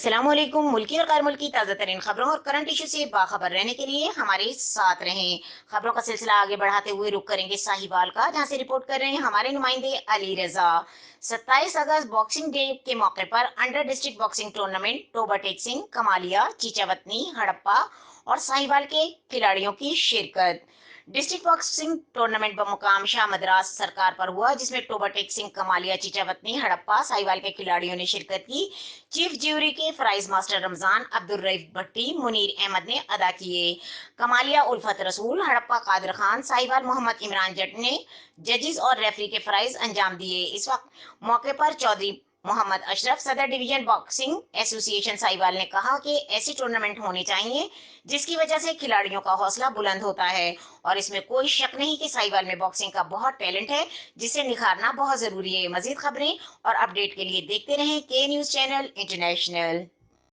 अस्सलाम वालेकुम। मुल्की और गैर मुल्की ताज़ा तरीन खबरों और करंट इशू से बाखबर रहने के लिए हमारे साथ रहें। खबरों का सिलसिला आगे बढ़ाते हुए रुक करेंगे साहिवाल का, जहां से रिपोर्ट कर रहे हैं हमारे नुमाइंदे अली रजा। 27 अगस्त बॉक्सिंग डे के मौके पर under district boxing tournament Toba Tek Singh, Kamalia, Chichawatni, Harappa और साहिवाल के खिलाड़ियों की शिरकत। डिस्ट्रिक्ट बॉक्सिंग टूर्नामेंट बमुकाम शाह मद्रास सरकार पर हुआ, जिसमें टोबा टेक सिंह, कमालिया, चीचावतनी, हड़प्पा, साहिवाल के खिलाड़ियों ने शिरकत की। चीफ ज्यूरी के प्राइज मास्टर रमजान अब्दुल रईफ भट्टी, मुनीर अहमद ने अदा किए। कमालिया उल्फत रसूल, हड़प्पा कादिर खान, साहिवाल मोहम्मद इमरान जट ने जजेस और रेफरी के प्राइज अंजाम दिए। इस वक्त मौके पर चौधरी मोहम्मद अशरफ, सदर डिवीजन बॉक्सिंग एसोसिएशन साहिवाल ने कहा कि ऐसी टूर्नामेंट होनी चाहिए जिसकी वजह से खिलाड़ियों का हौसला बुलंद होता है, और इसमें कोई शक नहीं कि साहिवाल में बॉक्सिंग का बहुत टैलेंट है, जिसे निखारना बहुत जरूरी है। मजीद खबरें और अपडेट के लिए देखते रहें के न्यूज चैनल इंटरनेशनल।